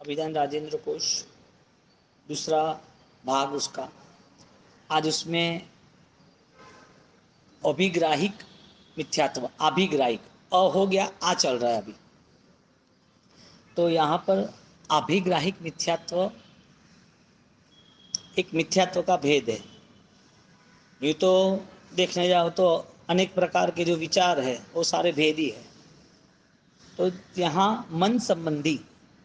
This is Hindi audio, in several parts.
अभिधान राजेंद्र कोश दूसरा भाग उसका। आज उसमें अभिग्राहिक मिथ्यात्व, आभिग्राहिक अ हो गया, आ चल रहा है अभी। तो यहाँ पर आभिग्राहिक मिथ्यात्व एक मिथ्यात्व का भेद है। ये तो देखने जाओ तो अनेक प्रकार के जो विचार है वो सारे भेद ही है। तो यहाँ मन संबंधी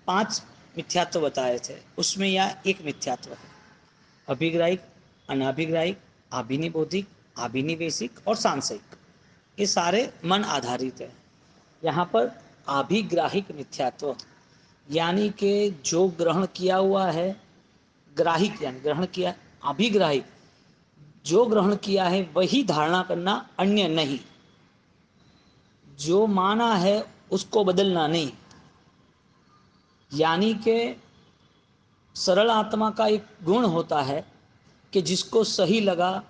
5 मिथ्यात्व बताए थे, उसमें यह एक मिथ्यात्व है। अभिग्राहिक, अनाभिग्राहिक, अभिनिबोधिक, अभिनिवेशिक और सांशयिक, ये सारे मन आधारित है। यहाँ पर अभिग्राहिक मिथ्यात्व यानी कि जो ग्रहण किया हुआ है, ग्राहिक यानी ग्रहण किया, अभिग्राहिक जो ग्रहण किया है वही धारणा करना, अन्य नहीं। जो माना है उसको बदलना नहीं। यानी कि सरल आत्मा का एक गुण होता है कि जिसको सही लगा,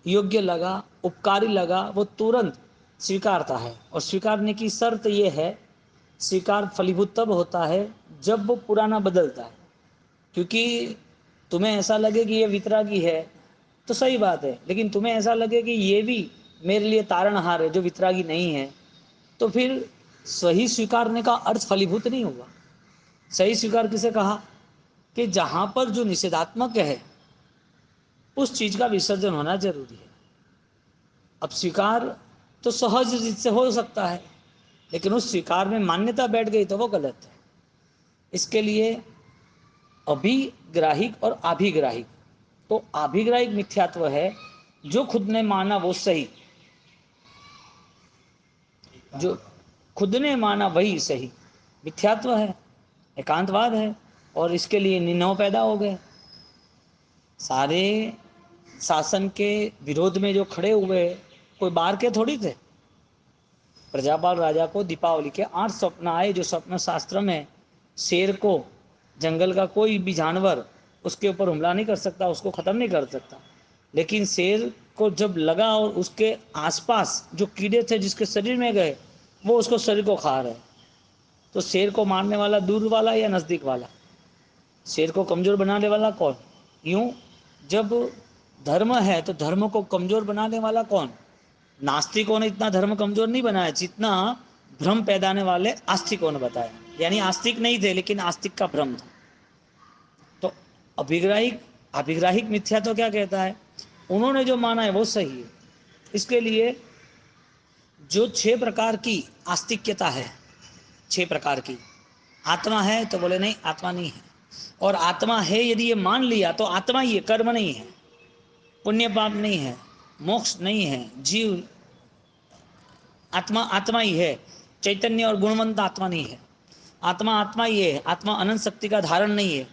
योग्य लगा, उपकारी लगा, वो तुरंत स्वीकारता है। और स्वीकारने की शर्त ये है, स्वीकार फलीभूत तब होता है जब वो पुराना बदलता है। क्योंकि तुम्हें ऐसा लगे कि ये वितरागी है तो सही बात है, लेकिन तुम्हें ऐसा लगे कि ये भी मेरे लिए तारणहार है जो वितरागी नहीं है, तो फिर सही स्वीकारने का अर्थ फलीभूत नहीं होगा। सही स्वीकार किसे कहा कि जहां पर जो निषेधात्मक है उस चीज का विसर्जन होना जरूरी है। अब स्वीकार तो सहज रीत से हो सकता है, लेकिन उस स्वीकार में मान्यता बैठ गई तो वो गलत है। इसके लिए अभिग्राहिक और आभिग्राहिक, तो आभिग्राहिक मिथ्यात्व है जो खुद ने माना वो सही, जो खुद ने माना वही सही, मिथ्यात्व है, एकांतवाद है। और इसके लिए निन्नव पैदा हो गए। सारे शासन के विरोध में जो खड़े हुए कोई बाहर के थोड़ी थे। प्रजापाल राजा को दीपावली के 8 स्वप्न आए, जो स्वप्न शास्त्र में शेर को, जंगल का कोई भी जानवर उसके ऊपर हमला नहीं कर सकता, उसको खत्म नहीं कर सकता। लेकिन शेर को जब लगा और उसके आसपास जो कीड़े थे जिसके शरीर में गए, वो उसको शरीर को खा रहे, तो शेर को मारने वाला दूर वाला या नज़दीक वाला? शेर को कमज़ोर बनाने वाला कौन? यूं जब धर्म है तो धर्म को कमज़ोर बनाने वाला कौन? नास्तिकों ने इतना धर्म कमज़ोर नहीं बनाया जितना भ्रम पैदाने वाले आस्तिकों ने बताया। यानी आस्तिक नहीं थे लेकिन आस्तिक का भ्रम था। तो अभिग्राहिक अभिग्राहिक मिथ्या तो क्या कहता है, उन्होंने जो माना है वो सही है। इसके लिए जो 6 प्रकार की आस्तिक्यता है, 6 प्रकार की, आत्मा है तो बोले नहीं आत्मा नहीं है, और आत्मा है यदि ये मान लिया तो आत्मा ही है, कर्म नहीं है, पुण्य पाप नहीं है, मोक्ष नहीं है, जीव आत्मा आत्मा ही है, चैतन्य और गुणवंत आत्मा नहीं है, आत्मा आत्मा ही है, आत्मा अनंत शक्ति का धारण नहीं है।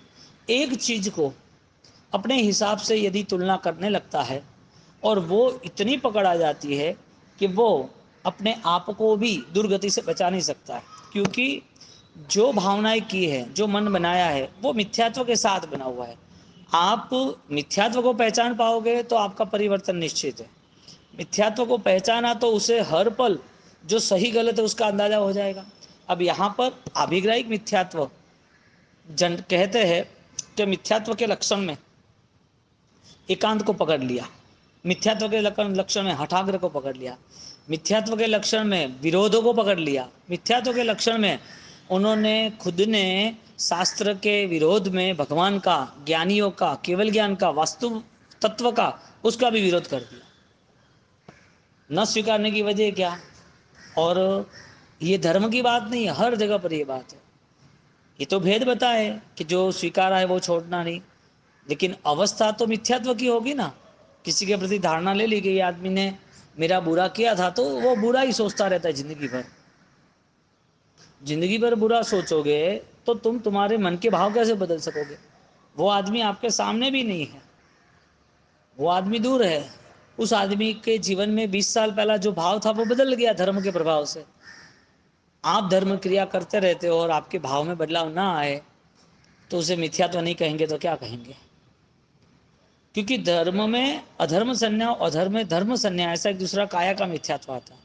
एक चीज को अपने हिसाब से यदि तुलना करने लगता है और वो इतनी पकड़ आ जाती है कि वो अपने आप को भी दुर्गति से बचा नहीं सकता है। क्योंकि जो भावनाएं की है, जो मन बनाया है, वो मिथ्यात्व के साथ बना हुआ है। आप मिथ्यात्व को पहचान पाओगे तो आपका परिवर्तन निश्चित है। मिथ्यात्व को पहचाना तो उसे हर पल जो सही गलत है उसका अंदाजा हो जाएगा। अब यहाँ पर आभिग्राहिक मिथ्यात्व जन कहते हैं कि मिथ्यात्व के लक्षण में एकांत को पकड़ लिया, मिथ्यात्व के लक्षण में हठाग्र को पकड़ लिया, मिथ्यात्व के लक्षण में विरोधों को पकड़ लिया, मिथ्यात्व के लक्षण में उन्होंने खुद ने शास्त्र के विरोध में भगवान का, ज्ञानियों का, केवल ज्ञान का, वास्तु तत्व का, उसका भी विरोध कर दिया। न स्वीकारने की वजह क्या? और ये धर्म की बात नहीं है, हर जगह पर ये बात है। ये तो भेद बताए कि जो स्वीकारा है वो छोड़ना नहीं, लेकिन अवस्था तो मिथ्यात्व की होगी ना। किसी के प्रति धारणा ले ली कि ये आदमी ने मेरा बुरा किया था, तो वो बुरा ही सोचता रहता है जिंदगी भर। जिंदगी भर बुरा सोचोगे तो तुम तुम्हारे मन के भाव कैसे बदल सकोगे? वो आदमी आपके सामने भी नहीं है, वो आदमी दूर है। उस आदमी के जीवन में 20 साल पहला जो भाव था वो बदल गया धर्म के प्रभाव से। आप धर्म क्रिया करते रहते हो और आपके भाव में बदलाव ना आए तो उसे मिथ्यात्व नहीं कहेंगे तो क्या कहेंगे? क्योंकि धर्म में अधर्म संन्यास, अधर्म में धर्म संन्यास, ऐसा एक दूसरा काया का मिथ्यात्व आता है।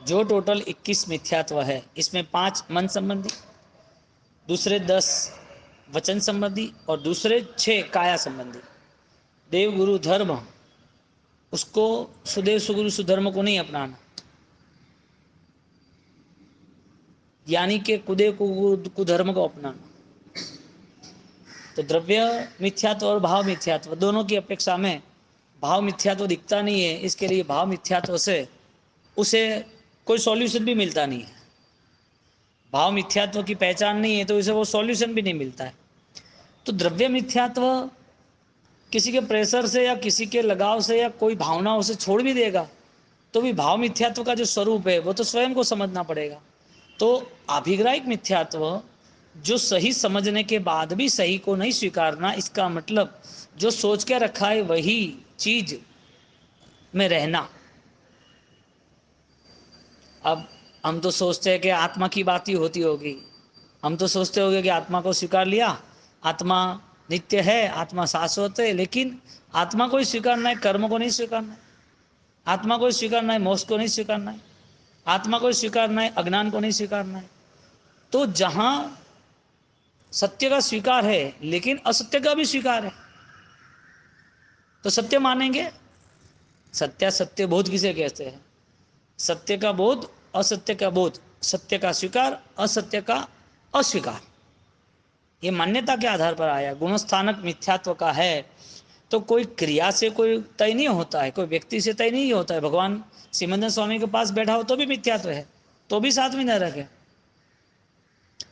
जो टोटल 21 मिथ्यात्व है, इसमें 5 मन संबंधी, दूसरे 10 वचन संबंधी और दूसरे 6 काया संबंधी। देव गुरु धर्म, उसको सुदेव सुगुरु सुधर्म को नहीं अपनाना, यानी कि कुदेव कुधर्म को अपनाना। तो द्रव्य मिथ्यात्व और भाव मिथ्यात्व दोनों की अपेक्षा में भाव मिथ्यात्व दिखता नहीं है, इसके लिए भाव मिथ्यात्व से उसे कोई सॉल्यूशन भी मिलता नहीं है। भाव मिथ्यात्व की पहचान नहीं है तो उसे वो सॉल्यूशन भी नहीं मिलता है। तो द्रव्य मिथ्यात्व किसी के प्रेशर से या किसी के लगाव से या कोई भावना उसे छोड़ भी देगा, तो भी भाव मिथ्यात्व का जो स्वरूप है वो तो स्वयं को समझना पड़ेगा। तो आभिग्राहिक मिथ्यात्व, जो सही समझने के बाद भी सही को नहीं स्वीकारना, इसका मतलब जो सोच के रखा है वही चीज में रहना। अब हम तो सोचते हैं कि आत्मा की बात ही होती होगी, हम तो सोचते होंगे कि आत्मा को स्वीकार लिया, आत्मा नित्य है, आत्मा शाश्वत है, लेकिन आत्मा को ही स्वीकारना है, कर्म को नहीं स्वीकारना है। आत्मा को ही स्वीकारना है, मोक्ष को नहीं स्वीकारना है। आत्मा को ही स्वीकारना है, अज्ञान को नहीं स्वीकारना है। तो जहां सत्य का स्वीकार है लेकिन असत्य का भी स्वीकार है, तो सत्य मानेंगे। सत्यासत्य बोध किसे कहते हैं? सत्य का बोध, असत्य का बोध, सत्य का स्वीकार, असत्य का अस्वीकार। ये मान्यता के आधार पर आया। गुणस्थानक मिथ्यात्व का है तो कोई क्रिया से कोई तय नहीं होता है, कोई व्यक्ति से तय नहीं होता है। भगवान सिमंदर स्वामी के पास बैठा हो तो भी मिथ्यात्व है, तो भी साथ में न रखे।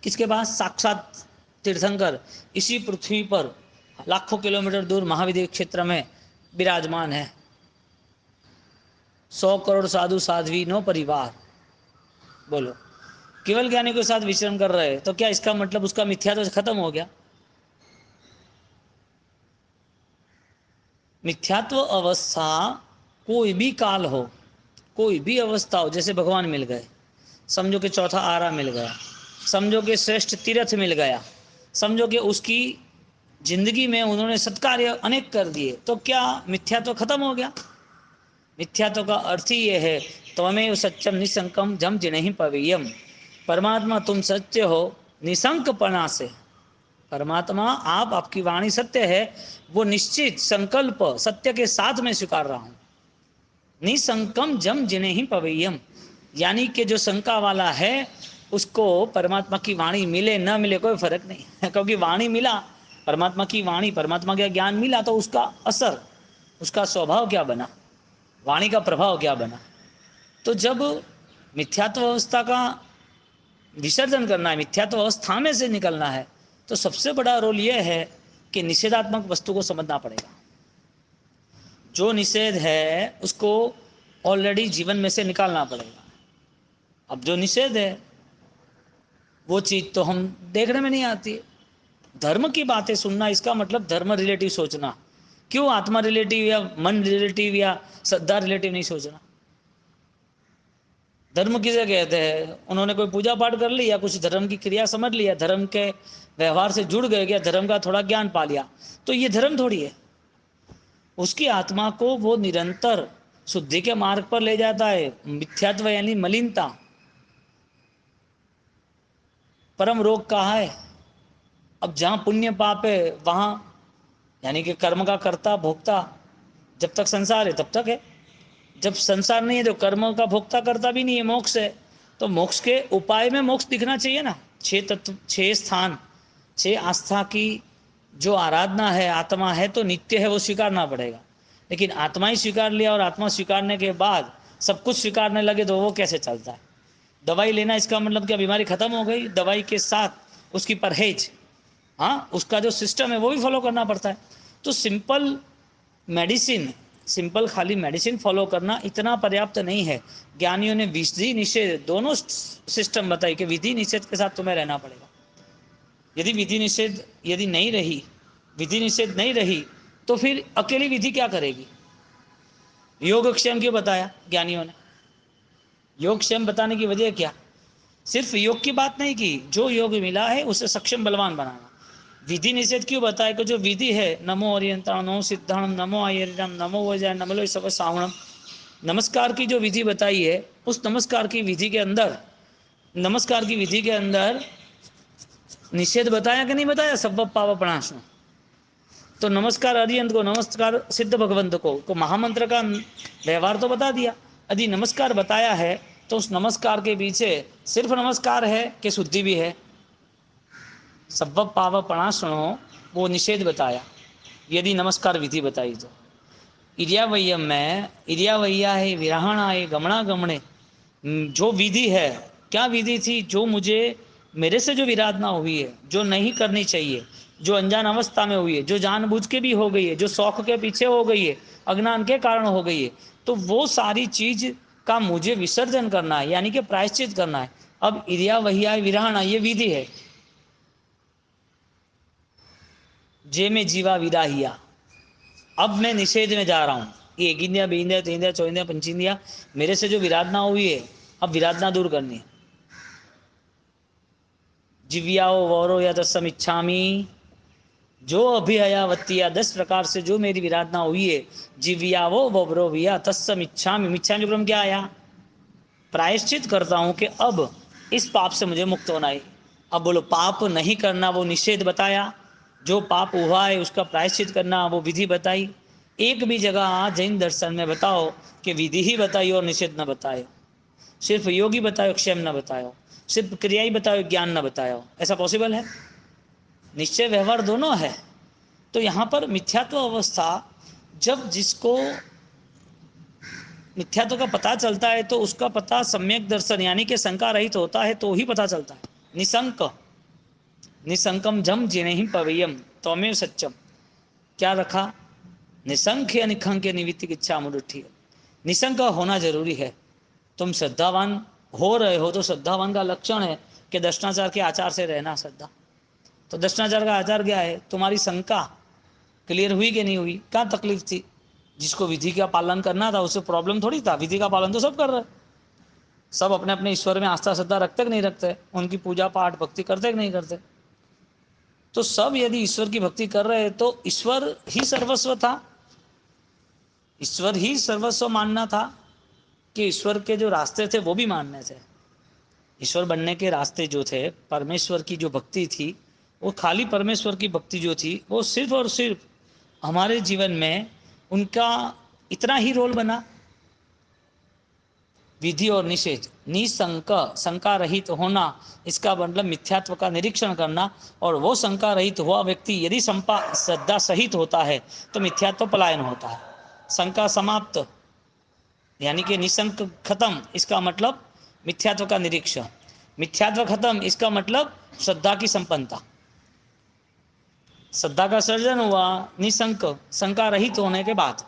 किसके पास? साक्षात तीर्थंकर इसी पृथ्वी पर लाखों किलोमीटर दूर महाविद्य क्षेत्र में विराजमान है। 100 करोड़ साधु साध्वी नो परिवार, बोलो, केवल ज्ञानी के साथ विचरण कर रहे हैं, तो क्या इसका मतलब उसका मिथ्यात्व खत्म हो गया? मिथ्यात्व अवस्था कोई भी काल हो, कोई भी अवस्था हो, जैसे भगवान मिल गए, समझो कि चौथा आरा मिल गया, समझो कि श्रेष्ठ तीर्थ मिल गया, समझो कि उसकी जिंदगी में उन्होंने सत्कार्य अनेक कर दिए, तो क्या मिथ्यात्व खत्म हो गया? मिथ्यात्व का अर्थ ही ये है, त्वमेव सत्यम निसंकम जम जिनहि पवेयम। परमात्मा तुम सत्य हो निसंकपणा से। परमात्मा आप, आपकी वाणी सत्य है, वो निश्चित संकल्प सत्य के साथ में स्वीकार रहा हूं। निसंकम जम जिनहि पवेयम, यानी कि जो शंका वाला है उसको परमात्मा की वाणी मिले न मिले कोई फर्क नहीं है, क्योंकि वाणी मिला, परमात्मा की वाणी, परमात्मा का ज्ञान मिला, तो उसका असर, उसका स्वभाव क्या बना, वाणी का प्रभाव क्या बना। तो जब मिथ्यात्व अवस्था का विसर्जन करना है, मिथ्यात्व अवस्था में से निकलना है, तो सबसे बड़ा रोल यह है कि निषेधात्मक वस्तु को समझना पड़ेगा। जो निषेध है उसको ऑलरेडी जीवन में से निकालना पड़ेगा। अब जो निषेध है वो चीज तो हम देखने में नहीं आती। धर्म की बातें सुनना, इसका मतलब धर्म रिलेटिव सोचना। क्यों आत्मा रिलेटिव या मन रिलेटिव या श्रद्धा रिलेटिव नहीं सोचना? धर्म किसे कहते हैं? उन्होंने कोई पूजा पाठ कर लिया, कुछ धर्म की क्रिया समझ लिया, धर्म के व्यवहार से जुड़ गए, क्या धर्म का थोड़ा ज्ञान पा लिया, तो ये धर्म थोड़ी है। उसकी आत्मा को वो निरंतर शुद्धि के मार्ग पर ले जाता है। मिथ्यात्व यानी मलिनता। परम रोग कहाँ है? अब जहाँ पुण्य पाप है वहाँ, यानी कि कर्म का कर्ता भोक्ता जब तक संसार है तब तक है, जब संसार नहीं है तो कर्म का भोक्ता करता भी नहीं है, मोक्ष है। तो मोक्ष के उपाय में मोक्ष दिखना चाहिए ना। 6 तत्व, 6 स्थान, 6 आस्था की जो आराधना है, आत्मा है तो नित्य है, वो स्वीकारना पड़ेगा। लेकिन आत्मा ही स्वीकार लिया और आत्मा स्वीकारने के बाद सब कुछ स्वीकारने लगे तो वो कैसे चलता है? दवाई लेना, इसका मतलब क्या बीमारी खत्म हो गई? दवाई के साथ उसकी परहेज, हाँ, उसका जो सिस्टम है वो भी फॉलो करना पड़ता है। तो सिंपल मेडिसिन, सिंपल खाली मेडिसिन फॉलो करना इतना पर्याप्त नहीं है। ज्ञानियों ने विधि निषेध दोनों सिस्टम बताई कि विधि निषेध के साथ तुम्हें रहना पड़ेगा। यदि विधि निषेध यदि नहीं रही, विधि निषेध नहीं रही, तो फिर अकेली विधि क्या करेगी? योगक्षेम क्यों बताया ज्ञानियों ने? योगक्षेम बताने की वजह क्या? सिर्फ योग की बात नहीं की, जो योग मिला है उसे सक्षम बलवान बनाना। विधि निषेध क्यों बताया? कि जो विधि है, नमो अरियंताण नमो सिद्धाणम नमो आयरिणम नमो वजय नमलो सब सावणम, नमस्कार की जो विधि बताई है, उस नमस्कार की विधि के अंदर, नमस्कार की विधि के अंदर निषेध बताया कि नहीं बताया? सब पाप प्रणाश। तो नमस्कार अरिहंत को, नमस्कार सिद्ध भगवंत को महामंत्र का व्यवहार तो बता दिया। यदि नमस्कार बताया है तो उस नमस्कार के पीछे सिर्फ नमस्कार है कि शुद्धि भी है? सब पाव प्रणाशनो वो निषेध बताया, यदि नमस्कार विधि बताई तो। इरियावय्यम में इरियावैया है, विराहणा है, गमना गमने, जो विधि है, क्या विधि थी? जो मुझे मेरे से जो विराधना हुई है, जो नहीं करनी चाहिए, जो अनजान अवस्था में हुई है, जो जानबूझ के भी हो गई है, जो शौक के पीछे हो गई है, अज्ञान के कारण हो गई है, तो वो सारी चीज का मुझे विसर्जन करना है, यानी कि प्रायश्चित करना है। अब इरिया वहिया विराहणा ये विधि है। जे में जीवा विदाहिया, अब मैं निषेध में जा रहा हूँ। ये एक इंद्रिया, बे इंद्रिया, तेन्द्रिया, चौंद्रिया, पंचेंद्रिया, मेरे से जो विराधना हुई है, अब विराधना दूर करनी है। जिव्याओ वौरो या तत्सम इच्छामी, जो अभिहयावती या 10 प्रकार से जो मेरी विराधना हुई है, जिव्यावो वौरो या तत्सम इच्छामी, इच्छामी क्रम क्या आया? प्रायश्चित करता हूं कि अब इस पाप से मुझे मुक्त होना है। अब बोलो पाप नहीं करना, वो निषेध बताया। जो पाप हुआ है उसका प्रायश्चित करना, वो विधि बताई। एक भी जगह जैन दर्शन में बताओ कि विधि ही बताई और निषेध न बताए, सिर्फ योगी बताओ क्षेम न बताओ, सिर्फ क्रिया ही बताओ ज्ञान न बताओ। ऐसा पॉसिबल है? निश्चय व्यवहार दोनों है। तो यहाँ पर मिथ्यात्व अवस्था, जब जिसको मिथ्यात्व का पता चलता है तो उसका पता सम्यक दर्शन यानी कि शंका रहित होता है तो ही पता चलता है। निशंक निशंकम जम जिनेहि पवेयम तौमेव सत्यम, क्या रखा? निशंक या निखंक निवृत्ति की इच्छा मुरुठी। निशंक होना जरूरी है। तुम श्रद्धावान हो रहे हो तो श्रद्धावान का लक्षण है कि दर्शनाचार के आचार से रहना। श्रद्धा तो दर्शनाचार का आचार क्या है? तुम्हारी शंका क्लियर हुई कि नहीं हुई? कहाँ तकलीफ थी? जिसको विधि का पालन करना था उसे प्रॉब्लम थोड़ी था। विधि का पालन तो सब कर रहे, सब अपने अपने ईश्वर में आस्था श्रद्धा रखते कि नहीं रखते, उनकी पूजा पाठ भक्ति करते कि नहीं करते। तो सब यदि ईश्वर की भक्ति कर रहे तो ईश्वर ही सर्वस्व था, ईश्वर ही सर्वस्व मानना था कि ईश्वर के जो रास्ते थे वो भी मानने थे। ईश्वर बनने के रास्ते जो थे, परमेश्वर की जो भक्ति थी, वो खाली परमेश्वर की भक्ति जो थी वो सिर्फ और सिर्फ हमारे जीवन में उनका इतना ही रोल बना। विधि और निषेध, निशंक शंका रहित होना, इसका मतलब मिथ्यात्व का निरीक्षण करना। और वो शंका रहित हुआ व्यक्ति यदि श्रद्धा सहित होता है तो मिथ्यात्व पलायन होता है। शंका समाप्त यानी कि निशंक खत्म, इसका मतलब मिथ्यात्व का निरीक्षण। मिथ्यात्व खत्म, इसका मतलब श्रद्धा की संपन्नता। श्रद्धा का सर्जन हुआ निशंक, शंका रहित होने के बाद।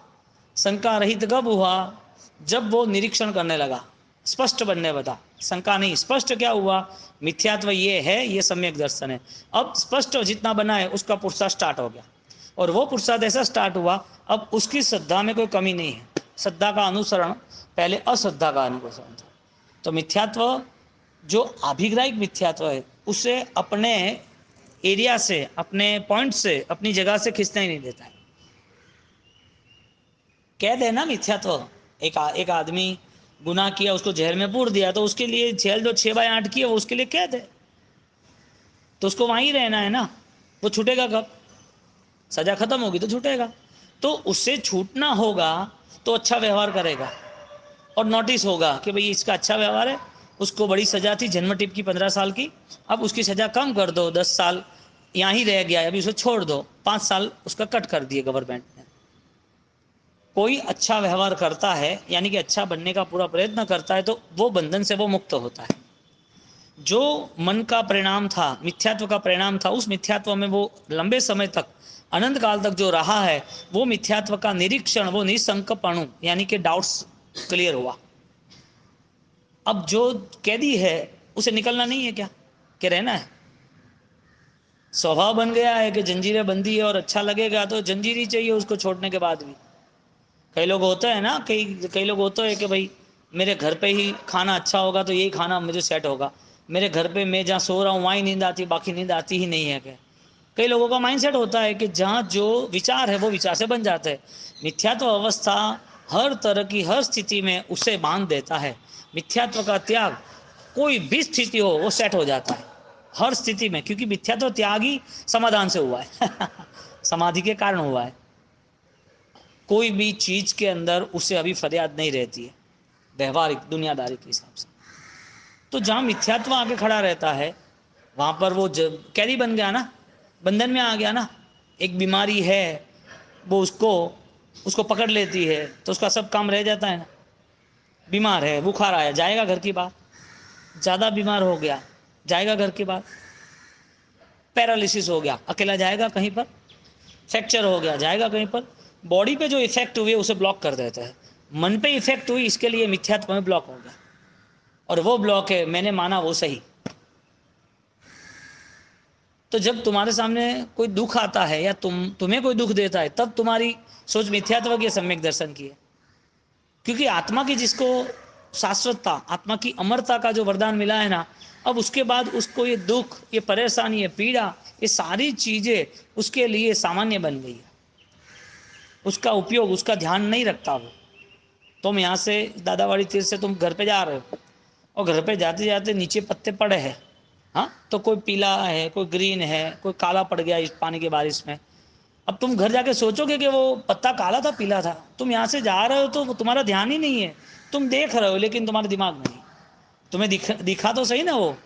शंका रहित कब हुआ? जब वो निरीक्षण करने लगा, स्पष्ट बनने बता। शंका नहीं, स्पष्ट क्या हुआ? मिथ्यात्व ये है, ये सम्यक दर्शन है। अब स्पष्ट जितना बना है उसका पुरुषार्थ स्टार्ट हो गया, और वो पुरुषार्थ ऐसा स्टार्ट हुआ अब उसकी श्रद्धा में कोई कमी नहीं है। श्रद्धा का अनुसरण पहले अश्रद्धा का अनुसरण था। तो मिथ्यात्व जो अभिग्राहिक मिथ्यात्व है उसे अपने एरिया से, अपने पॉइंट से, अपनी जगह से खींचना ही नहीं देता है। कैद है ना मिथ्यात्व। एक आदमी गुनाह किया, उसको जेल में पूर दिया, तो उसके लिए जेल जो 6/8 की है वो उसके लिए कैद है, तो उसको वहीं रहना है ना। वो छूटेगा कब? सजा खत्म होगी तो छूटेगा। तो उससे छूटना होगा तो अच्छा व्यवहार करेगा और नोटिस होगा कि भाई इसका अच्छा व्यवहार है। उसको बड़ी सजा थी जन्म टिप की 15 साल की, अब उसकी सजा कम कर दो, 10 साल यहाँ ही रह गया, अभी उसे छोड़ दो, 5 साल उसका कट कर दिए गवर्नमेंट ने। कोई अच्छा व्यवहार करता है यानी कि अच्छा बनने का पूरा प्रयत्न करता है तो वो बंधन से वो मुक्त होता है। जो मन का परिणाम था, मिथ्यात्व का परिणाम था, उस मिथ्यात्व में वो लंबे समय तक, अनंत काल तक जो रहा है, वो मिथ्यात्व का निरीक्षण, वो निसंकपणु यानी कि डाउट्स क्लियर हुआ। अब जो कैदी है उसे निकलना नहीं है क्या, कि रहना है? स्वभाव बन गया है कि जंजीरें बंदी है और अच्छा लगेगा तो जंजीर ही चाहिए उसको छोड़ने के बाद भी। कई लोग होते हैं ना, कई लोग होते हैं कि भाई मेरे घर पे ही खाना अच्छा होगा तो यही खाना मुझे सेट होगा, मेरे घर पे मैं जहाँ सो रहा हूँ वहाँ ही नींद आती, बाकी नींद आती ही नहीं है। क्या कई लोगों का माइंडसेट होता है कि जहाँ जो विचार है वो विचार से बन जाते हैं। मिथ्यात्व अवस्था हर तरह की हर स्थिति में उसे बांध देता है। मिथ्यात्व का त्याग कोई भी स्थिति हो वो सेट हो जाता है। हर स्थिति में, क्योंकि मिथ्यात्व त्याग ही समाधान से हुआ है समाधि के कारण हुआ है। कोई भी चीज के अंदर उसे अभी फरियाद नहीं रहती है व्यवहारिक दुनियादारी के हिसाब से। तो जहां मिथ्यात्व आके खड़ा रहता है वहां पर वो कैदी बन गया ना, बंधन में आ गया ना। एक बीमारी है, वो उसको उसको पकड़ लेती है तो उसका सब काम रह जाता है ना। बीमार है, बुखार आया, जाएगा घर की बात। ज़्यादा बीमार हो गया, जाएगा घर की बात। पैरालिसिस हो गया, अकेला जाएगा कहीं पर। फ्रैक्चर हो गया, जाएगा कहीं पर। बॉडी पे जो इफेक्ट हुए उसे ब्लॉक कर देता है। मन पे इफेक्ट हुई, इसके लिए मिथ्यात्व में ब्लॉक हो गया, और वो ब्लॉक है मैंने माना वो सही। तो जब तुम्हारे सामने कोई दुख आता है या तुम्हें कोई दुख देता है, तब तुम्हारी सोच मिथ्यात्व की सम्यक दर्शन की है। क्योंकि आत्मा की जिसको शाश्वतता, आत्मा की अमरता का जो वरदान मिला है ना, अब उसके बाद उसको ये दुख, ये परेशानी, ये पीड़ा, ये सारी चीजें उसके लिए सामान्य बन गई है। उसका उपयोग, उसका ध्यान नहीं रखता वो। तुम यहाँ से दादावाड़ी तीर से तुम घर पे जा रहे हो, और घर पे जाते जाते नीचे पत्ते पड़े हैं, हाँ, तो कोई पीला है, कोई ग्रीन है, कोई काला पड़ गया इस पानी की बारिश में। अब तुम घर जाके सोचोगे कि वो पत्ता काला था, पीला था। तुम यहाँ से जा रहे हो तो तुम्हारा ध्यान ही नहीं है। तुम देख रहे हो लेकिन तुम्हारा दिमाग नहीं। तुम्हें दिखा तो सही ना वो,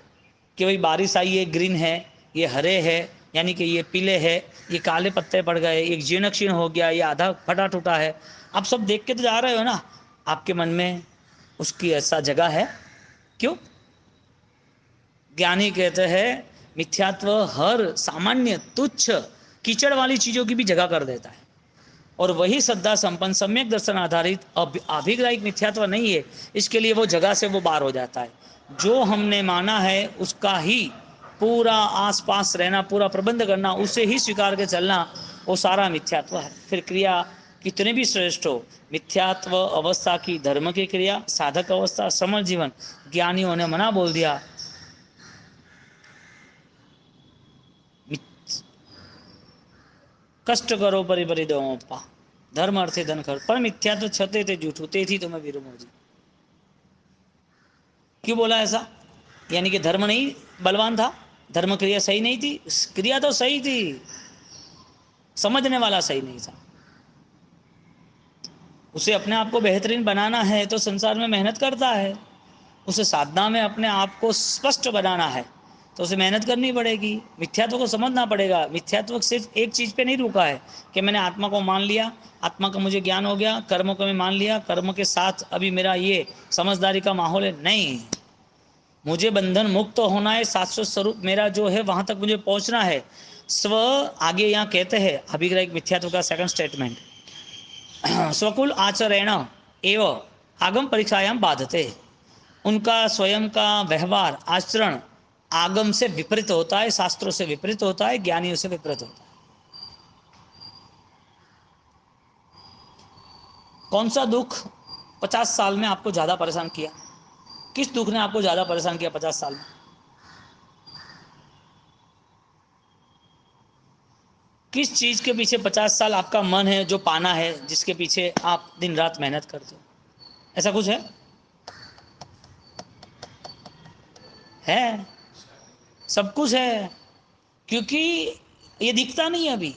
कि भाई बारिश आई है, ग्रीन है, ये हरे है, यानी कि ये पीले है, ये काले पत्ते पड़ गए, एक जीर्ण क्षीण हो गया, ये आधा फटा टूटा है। आप सब देख के तो जा रहे हो ना। आपके मन में उसकी ऐसा जगह है क्यों? ज्ञानी कहते हैं मिथ्यात्व हर सामान्य तुच्छ कीचड़ वाली चीजों की भी जगह कर देता है। और वही श्रद्धा संपन्न सम्यक दर्शन आधारित अभिग्राहिक मिथ्यात्व नहीं है, इसके लिए वो जगह से वो बाहर हो जाता है। जो हमने माना है उसका ही पूरा आसपास रहना, पूरा प्रबंध करना, उसे ही स्वीकार के चलना, वो सारा मिथ्यात्व है। फिर क्रिया कितने भी श्रेष्ठ हो, मिथ्यात्व अवस्था की धर्म की क्रिया, साधक अवस्था, समर जीवन, ज्ञानियों ने मना बोल दिया। कष्ट करो परि परि दो पा, धर्म अर्थे धन खर, पर मिथ्या तो छते थे झूठू ते थी तुम्हें विरुमोजी। क्यों बोला ऐसा? यानी कि धर्म नहीं बलवान था, धर्म क्रिया सही नहीं थी। क्रिया तो सही थी, समझने वाला सही नहीं था। उसे अपने आप को बेहतरीन बनाना है तो संसार में मेहनत करता है। उसे साधना में अपने आप को स्पष्ट बनाना है तो उसे मेहनत करनी पड़ेगी, मिथ्यात्व को समझना पड़ेगा। मिथ्यात्व सिर्फ एक चीज पे नहीं रुका है कि मैंने आत्मा को मान लिया, आत्मा का मुझे ज्ञान हो गया, कर्म को मैं मान लिया, कर्म के साथ अभी मेरा ये समझदारी का माहौल है। नहीं, मुझे बंधन मुक्त होना है, शाश्वत स्वरूप मेरा जो है वहां तक मुझे पहुंचना है। स्व, आगे यहाँ कहते हैं अभिग्राहिक मिथ्यात्व का सेकंड स्टेटमेंट, स्वकुल आचरण एवं आगम परीक्षायाम बाधते। उनका स्वयं का व्यवहार, आचरण आगम से विपरीत होता है, शास्त्रों से विपरीत होता है, ज्ञानियों से विपरीत होता है। कौन सा दुख 50 साल में आपको ज्यादा परेशान किया? किस दुख ने आपको ज्यादा परेशान किया 50 साल में? किस चीज के पीछे 50 साल आपका मन है, जो पाना है, जिसके पीछे आप दिन रात मेहनत करते हो? ऐसा कुछ है? सब कुछ है, क्योंकि ये दिखता नहीं है अभी।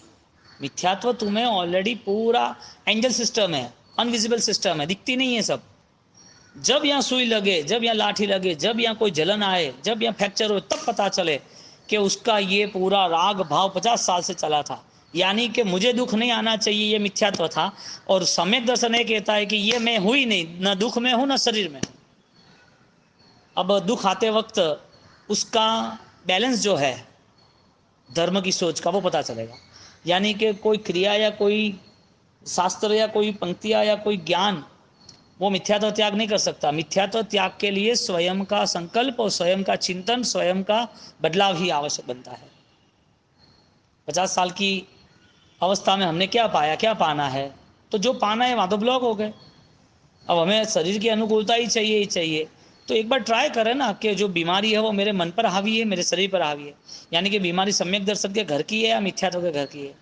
मिथ्यात्व तुम्हें ऑलरेडी पूरा एंजल सिस्टम है, अनविजिबल सिस्टम है, दिखती नहीं है सब। जब यहाँ सुई लगे, जब यहाँ लाठी लगे, जब यहाँ कोई जलन आए, जब यहाँ फ्रैक्चर हो, तब पता चले कि उसका ये पूरा राग भाव 50 साल से चला था। यानी कि मुझे दुख नहीं आना चाहिए, ये मिथ्यात्व था। और सम्यक दर्शन ये कहता है कि ये मैं हुई नहीं, न दुख में हूं न शरीर में। अब दुख आते वक्त उसका बैलेंस जो है धर्म की सोच का, वो पता चलेगा। यानी कि कोई क्रिया या कोई शास्त्र या कोई पंक्तियां या कोई ज्ञान वो मिथ्यात्व त्याग नहीं कर सकता। मिथ्यात्व त्याग के लिए स्वयं का संकल्प और स्वयं का चिंतन, स्वयं का बदलाव ही आवश्यक बनता है। 50 साल की अवस्था में हमने क्या पाया, क्या पाना है? तो जो पाना है वहाँ तो ब्लॉक हो गए। अब हमें शरीर की अनुकूलता ही चाहिए, ही चाहिए। तो एक बार ट्राई करें ना कि जो बीमारी है वो मेरे मन पर हावी है, मेरे शरीर पर हावी है। यानी कि बीमारी सम्यक दर्शन के घर की है या मिथ्यात्व के घर की है?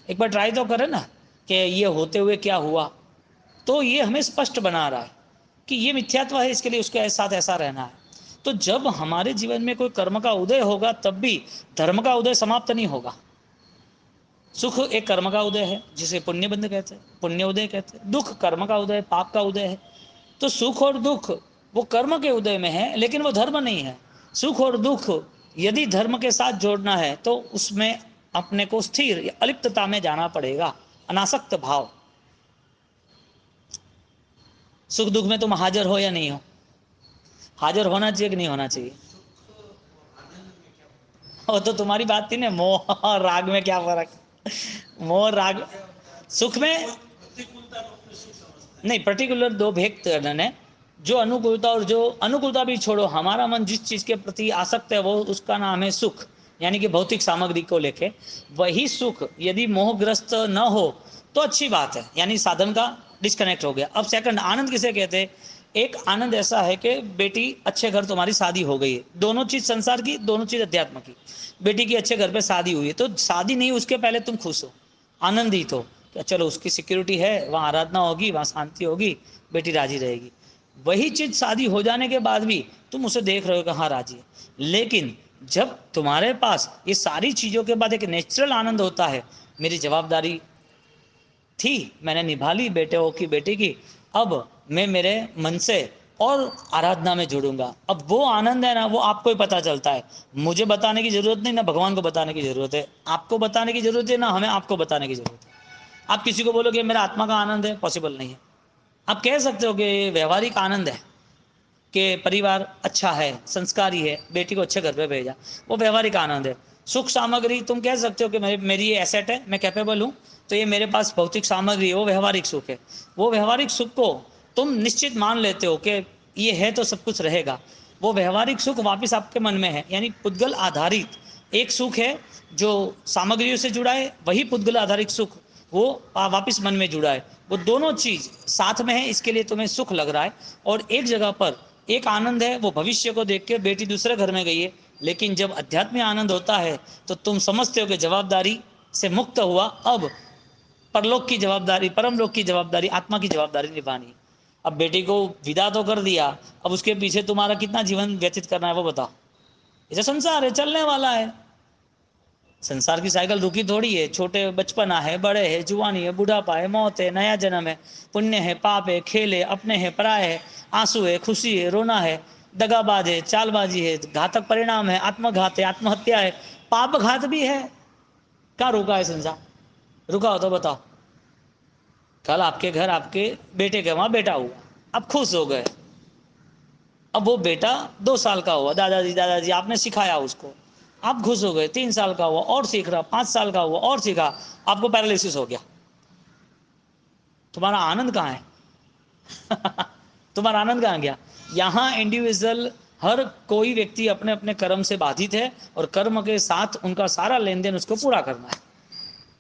एक बार ट्राई तो करें ना कि ये होते हुए क्या हुआ। तो ये हमें स्पष्ट बना रहा है कि ये मिथ्यात्व है, इसके लिए उसके साथ ऐसा रहना है। तो जब हमारे जीवन में कोई कर्म का उदय होगा तब भी धर्म का उदय समाप्त नहीं होगा। सुख एक कर्म का उदय है जिसे पुण्य बंध कहते हैं, पुण्य उदय कहते हैं। दुख कर्म का उदय, पाप का उदय है। तो सुख और दुख वो कर्म के उदय में है, लेकिन वो धर्म नहीं है। सुख और दुख यदि धर्म के साथ जोड़ना है तो उसमें अपने को स्थिर या अलिप्तता में जाना पड़ेगा, अनासक्त भाव। सुख दुख में तुम हाजिर हो या नहीं हो? हाजिर होना चाहिए कि नहीं होना चाहिए? वो तो तुम्हारी बात थी ना, मोह और राग में क्या फर्क? मोह राग, सुख में नहीं, पर्टिकुलर दो भेद करना है। जो अनुकूलता और जो अनुकूलता भी छोड़ो, हमारा मन जिस चीज के प्रति आसक्त है वो उसका नाम है सुख, यानी कि भौतिक सामग्री को लेके। वही सुख यदि मोहग्रस्त न हो तो अच्छी बात है, यानी साधन का डिस्कनेक्ट हो गया। अब सेकंड आनंद किसे कहते हैं? एक आनंद ऐसा है कि बेटी अच्छे घर, तुम्हारी शादी हो गई है, दोनों चीज संसार की, दोनों चीज अध्यात्म की। बेटी की अच्छे घर पे शादी हुई है, तो शादी नहीं उसके पहले तुम खुश हो, आनंदित हो कि चलो उसकी सिक्योरिटी है, वहाँ आराधना होगी, वहाँ शांति होगी, बेटी राजी रहेगी। वही चीज शादी हो जाने के बाद भी तुम उसे देख रहे हो कि हाँ राजी है। लेकिन जब तुम्हारे पास ये सारी चीजों के बाद एक नेचुरल आनंद होता है, मेरी जवाबदारी थी, मैंने निभा ली बेटे हो की बेटी की, अब मैं मेरे मन से और आराधना में जुड़ूंगा। अब वो आनंद है ना, वो आपको ही पता चलता है। मुझे बताने की जरूरत नहीं, ना भगवान को बताने की जरूरत है। आपको बताने की जरूरत है ना हमें आपको बताने की जरूरत है। आप किसी को बोलोगे मेरा आत्मा का आनंद है, पॉसिबल नहीं है। आप कह सकते हो कि व्यवहारिक आनंद है कि परिवार अच्छा है, संस्कारी है, बेटी को अच्छे घर पे भेजा, वो व्यवहारिक आनंद है। सुख सामग्री तुम कह सकते हो कि मेरी ये एसेट है, मैं कैपेबल हूँ, तो ये मेरे पास भौतिक सामग्री है, वो व्यवहारिक सुख है। वो व्यवहारिक सुख को तुम निश्चित मान लेते हो कि ये है तो सब कुछ रहेगा। वो व्यवहारिक सुख वापस आपके मन में है, यानी पुद्गल आधारित एक सुख है जो सामग्रियों से जुड़ा है, वही पुद्गल आधारित सुख वो वापस मन में जुड़ा है। वो दोनों चीज साथ में है, इसके लिए तुम्हें सुख लग रहा है। और एक जगह पर एक आनंद है, वो भविष्य को देख के बेटी दूसरे घर में गई है। लेकिन जब अध्यात्मिक आनंद होता है तो तुम समझते हो कि जवाबदारी से मुक्त हुआ, अब परलोक की जवाबदारी, परमलोक की जवाबदारी, आत्मा की जवाबदारी निभानी। अब बेटी को विदा तो कर दिया, अब उसके पीछे तुम्हारा कितना जीवन व्यतीत करना है वो बताओ। ये संसार है, चलने वाला है। संसार की साइकिल रुकी थोड़ी है। छोटे बचपना है, बड़े है, जुआनी है, बुढ़ापा है, मौत है, नया जन्म है, पुण्य है, पाप है, खेल है, अपने है, पराये है, आंसू है, खुशी है, रोना है, दगाबाज है, चालबाजी है, घातक परिणाम है, आत्मघात है, आत्महत्या है, पाप घात भी है। कहाँ रुका है संसार? रुका हो तो बताओ। कल आपके घर आपके बेटे के वहां बेटा हुआ, अब खुश हो गए। अब वो बेटा 2 साल का हुआ, दादाजी दादाजी आपने सिखाया उसको, आप खुश हो गए। 3 साल का हुआ और सीख रहा, 5 साल का हुआ और सीखा, आपको पैरालिसिस हो गया। तुम्हारा आनंद कहाँ है? तुम्हारा आनंद कहाँ गया? यहाँ इंडिविजुअल, हर कोई व्यक्ति अपने अपने कर्म से बाधित है और कर्म के साथ उनका सारा लेन देन उसको पूरा करना है।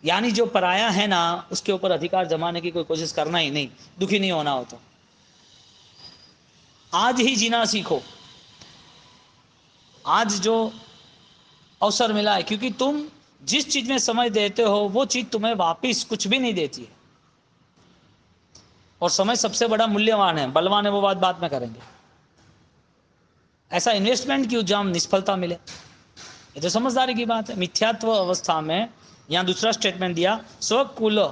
यानी जो पराया है ना, उसके ऊपर अधिकार जमाने की कोई कोशिश करना ही नहीं, दुखी नहीं होना हो तो। आज ही जीना सीखो, आज जो अवसर मिला है, क्योंकि तुम जिस चीज में समय देते हो वो चीज तुम्हें वापिस कुछ भी नहीं देती है। और समय सबसे बड़ा मूल्यवान है, बलवान है वो बात बाद में करेंगे। ऐसा इन्वेस्टमेंट क्यों जहां निष्फलता मिले? ये तो समझदारी की बात है। मिथ्यात्व अवस्था में यहाँ दूसरा स्टेटमेंट दिया, स्वकुल,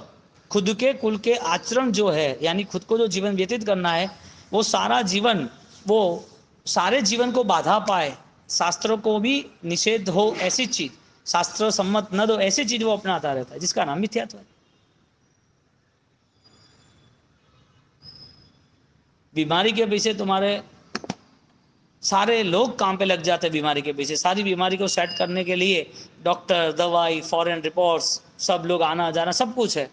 खुद के कुल के आचरण जो है, यानी खुद को जो जीवन व्यतीत करना है, वो सारा जीवन, वो सारे जीवन को बाधा पाए, शास्त्रों को भी निषेध हो ऐसी चीज, शास्त्र सम्मत न दो ऐसी चीज वो अपनाता रहता है, जिसका नाम मिथ्यात्व है। बीमारी के पीछे तुम्हारे सारे लोग काम पे लग जाते हैं, बीमारी के पीछे, सारी बीमारी को सेट करने के लिए डॉक्टर, दवाई, फॉरेन रिपोर्ट्स, सब लोग आना जाना सब कुछ है।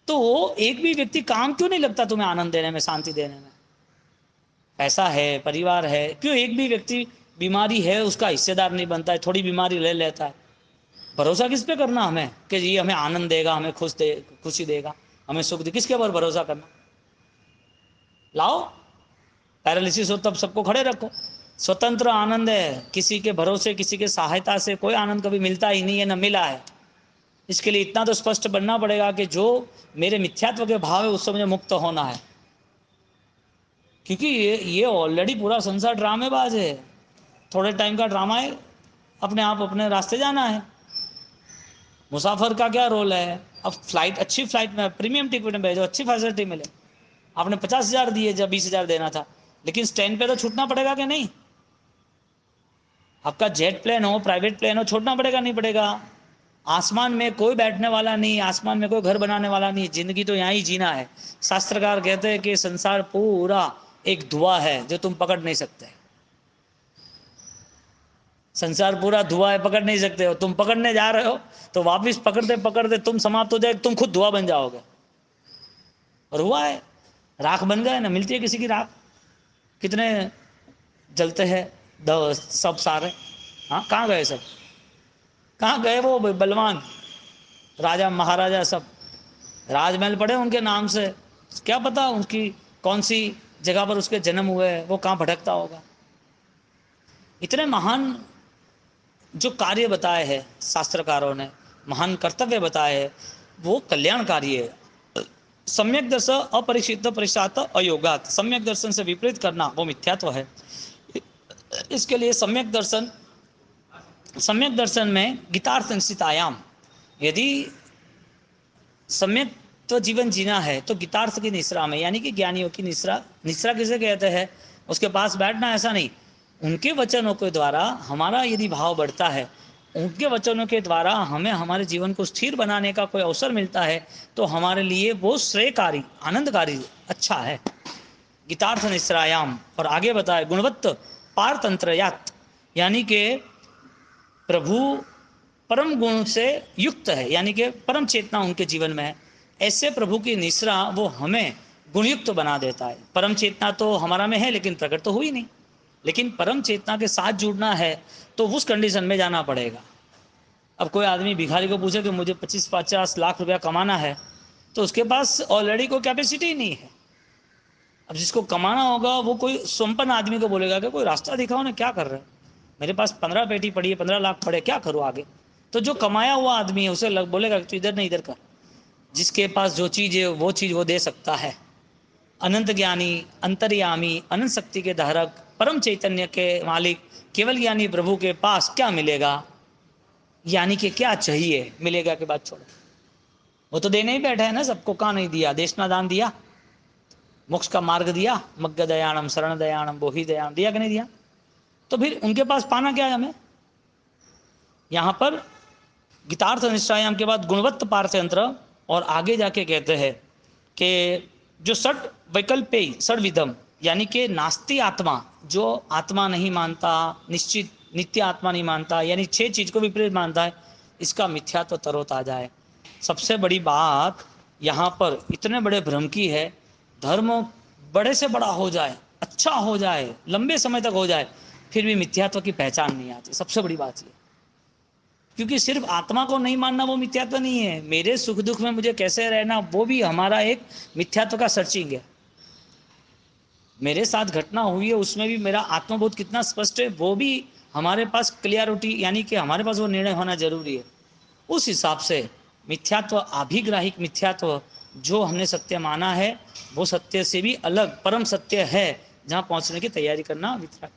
तो एक भी व्यक्ति काम क्यों नहीं लगता तुम्हें आनंद देने में, शांति देने में? पैसा है, परिवार है, क्यों एक भी व्यक्ति बीमारी है उसका हिस्सेदार नहीं बनता है, थोड़ी बीमारी ले लेता है? भरोसा किस पे करना हमें कि ये हमें आनंद देगा, हमें खुशी देगा, हमें सुख दे? किसके ऊपर भरोसा करना? लाओ, पैरालिसिस हो तब सबको खड़े रखो। स्वतंत्र आनंद है, किसी के भरोसे, किसी के सहायता से कोई आनंद कभी मिलता ही नहीं है, न मिला है। इसके लिए इतना तो स्पष्ट बनना पड़ेगा कि जो मेरे मिथ्यात्व के भाव है उससे मुझे मुक्त होना है। क्योंकि ये ऑलरेडी पूरा संसार ड्रामेबाज है, थोड़े टाइम का ड्रामा है, अपने आप अपने रास्ते जाना है। मुसाफिर का क्या रोल है? अब फ्लाइट, अच्छी फ्लाइट में प्रीमियम टिकट में भेजो, अच्छी फैसिलिटी मिले। आपने 50,000 दिए जब 20,000 देना था, लेकिन स्टैंड पे तो छूटना पड़ेगा कि नहीं? आपका जेट प्लेन हो, प्राइवेट प्लेन हो, छोड़ना पड़ेगा नहीं पड़ेगा? आसमान में कोई बैठने वाला नहीं, आसमान में कोई घर बनाने वाला नहीं, जिंदगी तो यहाँ ही जीना है। शास्त्रकार कहते हैं कि संसार पूरा एक धुआं है जो तुम पकड़ नहीं सकते। संसार पूरा धुआं है, पकड़ नहीं सकते हो। तुम पकड़ने जा रहे हो तो वापिस पकड़ते पकड़ते तुम समाप्त हो जाए, तुम खुद धुआं बन जाओगे। और हुआ है, राख बन गए ना, मिलती है किसी की राख, कितने जलते हैं सब सारे। हाँ, कहाँ गए सब? कहाँ गए वो बलवान राजा महाराजा? सब राजमहल पड़े उनके नाम से, क्या पता उनकी कौन सी जगह पर उसके जन्म हुए, वो कहाँ भटकता होगा। इतने महान जो कार्य बताए हैं शास्त्रकारों ने, महान कर्तव्य बताए हैं, वो कल्याणकारी है। सम्यक दर्शन अपरिचित परिशात अयोगात, सम्यक दर्शन से विपरीत करना वो मिथ्यात्व है। इसके लिए सम्यक दर्शन में गीतार्थ निश्चितायाम, यदि सम्यक तो जीवन जीना है तो गीतार्थ की निश्रा में, यानी कि ज्ञानियों की निश्रा। निश्रा किसे कहते हैं? उसके पास बैठना, ऐसा नहीं, उनके वचनों के द्वारा हमारा यदि भाव बढ़ता है, उनके वचनों के द्वारा हमें हमारे जीवन को स्थिर बनाने का कोई अवसर मिलता है, तो हमारे लिए वो श्रेयकारी, आनंदकारी, अच्छा है। गीतार्थ निश्रायाम। और आगे बताए गुणवत्त पारतंत्रयात, यानी कि प्रभु परम गुण से युक्त है, यानी कि परम चेतना उनके जीवन में है। ऐसे प्रभु की निश्रा वो हमें गुणयुक्त बना देता है। परम चेतना तो हमारा में है लेकिन प्रकट तो हुई नहीं, लेकिन परम चेतना के साथ जुड़ना है तो उस कंडीशन में जाना पड़ेगा। अब कोई आदमी भिखारी को पूछे कि मुझे 25-50 लाख रुपया कमाना है, तो उसके पास ऑलरेडी कोई कैपेसिटी ही नहीं है। अब जिसको कमाना होगा वो कोई संपन्न आदमी को बोलेगा कि कोई रास्ता दिखाओ ना, क्या कर रहे हो, मेरे पास 15 पेटी पड़ी है, 15 लाख पड़े, क्या करूँ आगे? तो जो कमाया हुआ आदमी है उसे बोलेगा कि तू इधर नहीं इधर कर। जिसके पास जो चीज़ है वो चीज़ वो दे सकता है। अनंत ज्ञानी, अंतर्यामी, अनंत शक्ति के धारक, परम चैतन्य के मालिक, केवल ज्ञानी प्रभु के पास क्या मिलेगा? यानी कि क्या चाहिए? मिलेगा के बाद छोड़ो, वो तो देने ही बैठा है ना सबको। कहाँ नहीं दिया? देशना दान दिया, मोक्ष का मार्ग दिया, मग्ग दयाणम शरण दयाणम बोहि दयाण, दिया कि नहीं दिया? तो फिर उनके पास पाना क्या है हमें? यहाँ पर गीतार्थ निश्चयाम के बाद गुणवत्त पारतंत्र, और आगे जाके कहते हैं कि जो षट वैकल्पेय षड विधम, यानी कि नास्ति आत्मा, जो आत्मा नहीं मानता, निश्चित नित्य आत्मा नहीं मानता, यानी 6 चीज को विपरीत मानता है, इसका मिथ्यात्व तरोताजा है। सबसे बड़ी बात यहाँ पर इतने बड़े भ्रम की है, धर्म बड़े से बड़ा हो जाए, अच्छा हो जाए, लंबे समय तक हो जाए, फिर भी मिथ्यात्व की पहचान नहीं आती। सबसे बड़ी बात ये, क्योंकि सिर्फ आत्मा को नहीं मानना वो मिथ्यात्व नहीं है, मेरे सुख दुख में मुझे कैसे रहना वो भी हमारा एक मिथ्यात्व का सर्चिंग है। मेरे साथ घटना हुई है उसमें भी मेरा आत्मबोध कितना स्पष्ट है, वो भी हमारे पास क्लियरिटी, यानी कि हमारे पास वो निर्णय होना जरूरी है। उस हिसाब से मिथ्यात्व, आभिग्राहिक मिथ्यात्व जो हमने सत्य माना है, वो सत्य से भी अलग परम सत्य है, जहाँ पहुँचने की तैयारी करना वितराग।